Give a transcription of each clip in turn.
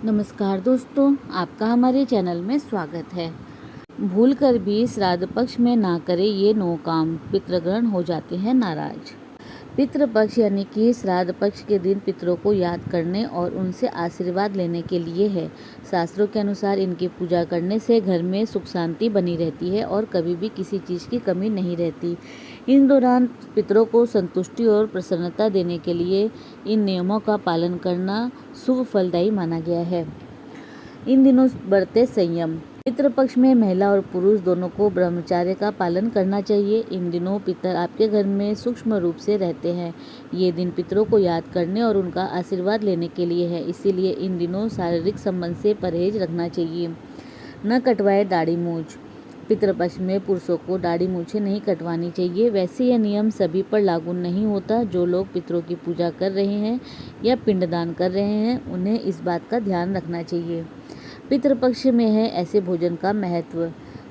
नमस्कार दोस्तों, आपका हमारे चैनल में स्वागत है। भूल कर भी श्राद्ध पक्ष में ना करे ये 9 काम, पितृगण हो जाते हैं नाराज। पितृपक्ष यानी कि श्राद्ध पक्ष के दिन पितरों को याद करने और उनसे आशीर्वाद लेने के लिए है। शास्त्रों के अनुसार इनकी पूजा करने से घर में सुख शांति बनी रहती है और कभी भी किसी चीज़ की कमी नहीं रहती। इन दौरान पितरों को संतुष्टि और प्रसन्नता देने के लिए इन नियमों का पालन करना शुभ फलदायी माना गया है। इन दिनों बरते संयम। पितृपक्ष में महिला और पुरुष दोनों को ब्रह्मचर्य का पालन करना चाहिए। इन दिनों पितर आपके घर में सूक्ष्म रूप से रहते हैं। ये दिन पितरों को याद करने और उनका आशीर्वाद लेने के लिए है, इसीलिए इन दिनों शारीरिक संबंध से परहेज रखना चाहिए। न कटवाए दाढ़ी मूंछ। पितृपक्ष में पुरुषों को दाढ़ी मूंछें नहीं कटवानी चाहिए। वैसे यह नियम सभी पर लागू नहीं होता। जो लोग पितरों की पूजा कर रहे हैं या पिंडदान कर रहे हैं, उन्हें इस बात का ध्यान रखना चाहिए। पितृपक्ष में है ऐसे भोजन का महत्व।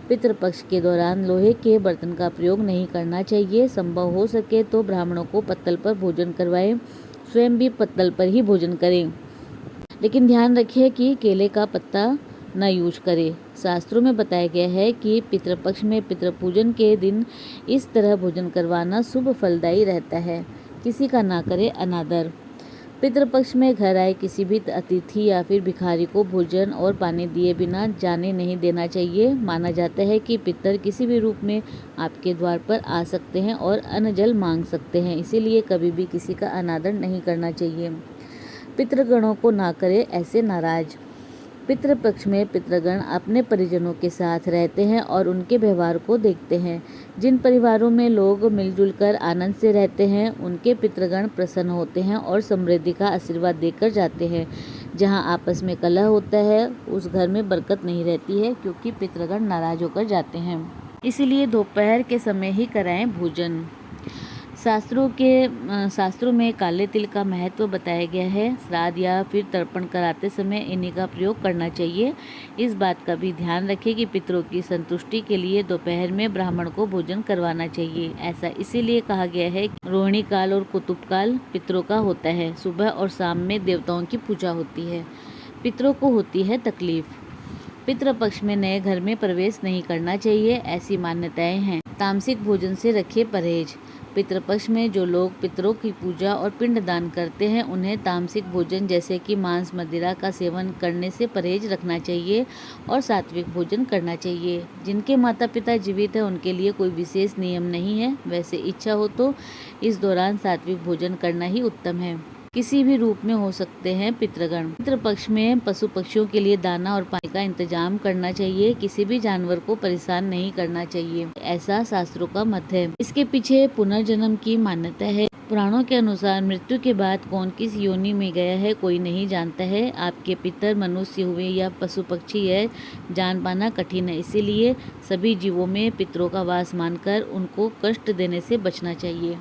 पितृपक्ष के दौरान लोहे के बर्तन का प्रयोग नहीं करना चाहिए। संभव हो सके तो ब्राह्मणों को पत्तल पर भोजन करवाएं, स्वयं भी पत्तल पर ही भोजन करें, लेकिन ध्यान रखिए कि केले का पत्ता न यूज करें। शास्त्रों में बताया गया है कि पितृपक्ष में पितृपूजन के दिन इस तरह भोजन करवाना शुभ फलदायी रहता है। किसी का ना करे अनादर। पितृपक्ष में घर आए किसी भी अतिथि या फिर भिखारी को भोजन और पानी दिए बिना जाने नहीं देना चाहिए। माना जाता है कि पितर किसी भी रूप में आपके द्वार पर आ सकते हैं और अन्न जल मांग सकते हैं, इसीलिए कभी भी किसी का अनादर नहीं करना चाहिए। पितृगणों को ना करे ऐसे नाराज। पितृपक्ष में पितृगण अपने परिजनों के साथ रहते हैं और उनके व्यवहार को देखते हैं। जिन परिवारों में लोग मिलजुल कर आनंद से रहते हैं, उनके पितृगण प्रसन्न होते हैं और समृद्धि का आशीर्वाद देकर जाते हैं। जहां आपस में कलह होता है, उस घर में बरकत नहीं रहती है, क्योंकि पितृगण नाराज होकर जाते हैं। इसीलिए दोपहर के समय ही कराएं भोजन। शास्त्रों में काले तिल का महत्व बताया गया है। श्राद्ध या फिर तर्पण कराते समय इन्हीं का प्रयोग करना चाहिए। इस बात का भी ध्यान रखें कि पितरों की संतुष्टि के लिए दोपहर में ब्राह्मण को भोजन करवाना चाहिए। ऐसा इसीलिए कहा गया है कि रोहिणी काल और कुतुब काल पितरों का होता है। सुबह और शाम में देवताओं की पूजा होती है। पितरों को होती है तकलीफ। पितृपक्ष में नए घर में प्रवेश नहीं करना चाहिए, ऐसी मान्यताएं हैं। तामसिक भोजन से रखिए परहेज। पितृपक्ष में जो लोग पितरों की पूजा और पिंडदान करते हैं, उन्हें तामसिक भोजन जैसे कि मांस मदिरा का सेवन करने से परहेज रखना चाहिए और सात्विक भोजन करना चाहिए। जिनके माता पिता जीवित हैं, उनके लिए कोई विशेष नियम नहीं है। वैसे इच्छा हो तो इस दौरान सात्विक भोजन करना ही उत्तम है। किसी भी रूप में हो सकते हैं पितृगण। पितृपक्ष में पशु पक्षियों के लिए दाना और पानी का इंतजाम करना चाहिए। किसी भी जानवर को परेशान नहीं करना चाहिए, ऐसा शास्त्रों का मत है। इसके पीछे पुनर्जन्म की मान्यता है। पुराणों के अनुसार मृत्यु के बाद कौन किस योनि में गया है, कोई नहीं जानता है। आपके पितर मनुष्य हुए या पशु पक्षी, यह जान पाना कठिन है। इसीलिए सभी जीवों में पितरों का वास मानकर उनको कष्ट देने से बचना चाहिए।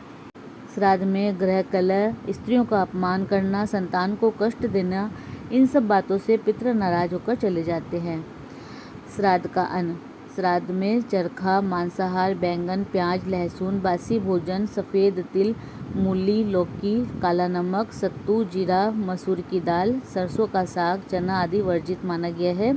श्राद्ध में ग्रह कलह, स्त्रियों का अपमान करना, संतान को कष्ट देना, इन सब बातों से पितर नाराज होकर चले जाते हैं। श्राद्ध का अन्न। श्राद्ध में चरखा, मांसाहार, बैंगन, प्याज, लहसुन, बासी भोजन, सफ़ेद तिल, मूली, लौकी, काला नमक, सत्तू, जीरा, मसूर की दाल, सरसों का साग, चना आदि वर्जित माना गया है।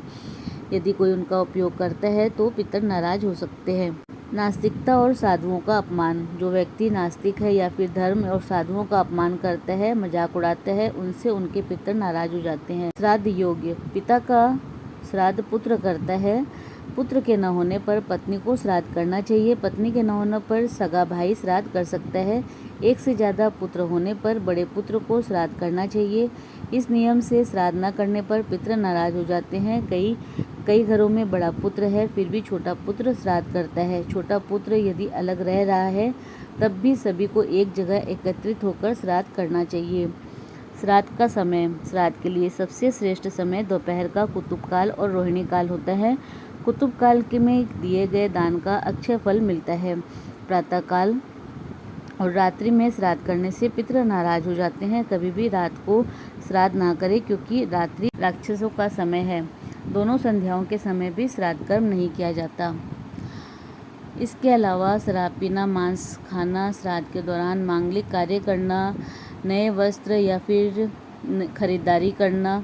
यदि कोई उनका उपयोग करता है तो पितर नाराज हो सकते हैं। नास्तिकता और साधुओं का अपमान। जो व्यक्ति नास्तिक है या फिर धर्म और साधुओं का अपमान करता है, मजाक उड़ाता है, उनसे उनके पितर नाराज हो जाते हैं। श्राद्ध योग्य। पिता का श्राद्ध पुत्र करता है। पुत्र के न होने पर पत्नी को श्राद्ध करना चाहिए। पत्नी के न होने पर सगा भाई श्राद्ध कर सकता है। एक से ज़्यादा पुत्र होने पर बड़े पुत्र को श्राद्ध करना चाहिए। इस नियम से श्राद्ध न करने पर पितर नाराज हो जाते हैं। कई घरों में बड़ा पुत्र है, फिर भी छोटा पुत्र श्राद्ध करता है। छोटा पुत्र यदि अलग रह रहा है, तब भी सभी को एक जगह एकत्रित होकर श्राद्ध करना चाहिए। श्राद्ध का समय। श्राद्ध के लिए सबसे श्रेष्ठ समय दोपहर का कुतुब काल और रोहिणी काल होता है। कुतुब काल के में दिए गए दान का अक्षय फल मिलता है। प्रातः काल और रात्रि में श्राद्ध करने से पितर नाराज हो जाते हैं। कभी भी रात को श्राद्ध ना करें, क्योंकि रात्रि राक्षसों का समय है। दोनों संध्याओं के समय भी श्राद्ध कर्म नहीं किया जाता। इसके अलावा शराब पीना, मांस खाना, श्राद्ध के दौरान मांगलिक कार्य करना, नए वस्त्र या फिर खरीदारी करना,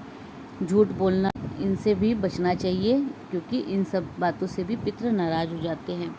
झूठ बोलना, इनसे भी बचना चाहिए, क्योंकि इन सब बातों से भी पितृ नाराज हो जाते हैं।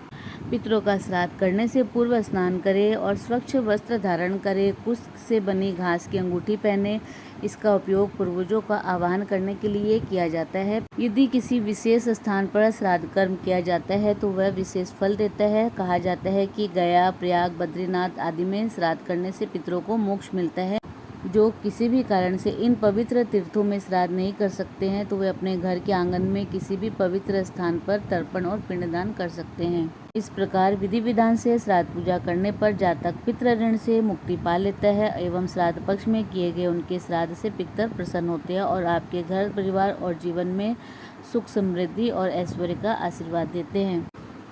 पितरों का श्राद्ध करने से पूर्व स्नान करें और स्वच्छ वस्त्र धारण करें। कुश से बनी घास की अंगूठी पहने। इसका उपयोग पूर्वजों का आह्वान करने के लिए किया जाता है। यदि किसी विशेष स्थान पर श्राद्ध कर्म किया जाता है तो वह विशेष फल देता है। कहा जाता है कि गया, प्रयाग, बद्रीनाथ आदि में श्राद्ध करने से पितरों को मोक्ष मिलता है। जो किसी भी कारण से इन पवित्र तीर्थों में श्राद्ध नहीं कर सकते हैं तो वे अपने घर के आंगन में किसी भी पवित्र स्थान पर तर्पण और पिंडदान कर सकते हैं। इस प्रकार विधि विधान से श्राद्ध पूजा करने पर जातक पितृ ऋण से मुक्ति पा लेता है एवं श्राद्ध पक्ष में किए गए उनके श्राद्ध से पितर प्रसन्न होते हैं और आपके घर परिवार और जीवन में सुख, समृद्धि और ऐश्वर्य का आशीर्वाद देते हैं।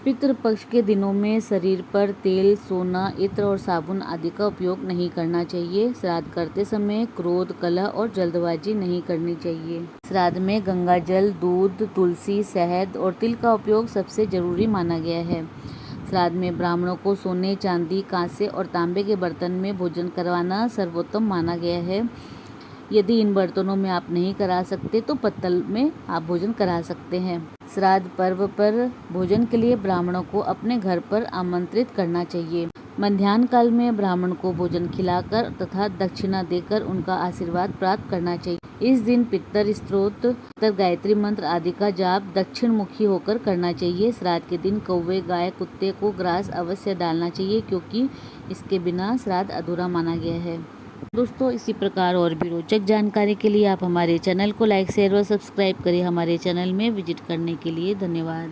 पितृपक्ष के दिनों में शरीर पर तेल, सोना, इत्र और साबुन आदि का उपयोग नहीं करना चाहिए। श्राद्ध करते समय क्रोध, कलह और जल्दबाजी नहीं करनी चाहिए। श्राद्ध में गंगा जल, दूध, तुलसी, शहद और तिल का उपयोग सबसे जरूरी माना गया है। श्राद्ध में ब्राह्मणों को सोने, चांदी, कांसे और तांबे के बर्तन में भोजन करवाना सर्वोत्तम माना गया है। यदि इन बर्तनों में आप नहीं करा सकते तो पत्तल में आप भोजन करा सकते हैं। श्राद्ध पर्व पर भोजन के लिए ब्राह्मणों को अपने घर पर आमंत्रित करना चाहिए। मध्याह्न काल में ब्राह्मण को भोजन खिलाकर तथा दक्षिणा देकर उनका आशीर्वाद प्राप्त करना चाहिए। इस दिन पितर स्तोत्र, पितर गायत्री मंत्र आदि का जाप दक्षिण मुखी होकर करना चाहिए। श्राद्ध के दिन कौवे, गाय, कुत्ते को ग्रास अवश्य डालना चाहिए, क्योंकि इसके बिना श्राद्ध अधूरा माना गया है। दोस्तों, इसी प्रकार और भी रोचक जानकारी के लिए आप हमारे चैनल को लाइक, शेयर और सब्सक्राइब करें। हमारे चैनल में विजिट करने के लिए धन्यवाद।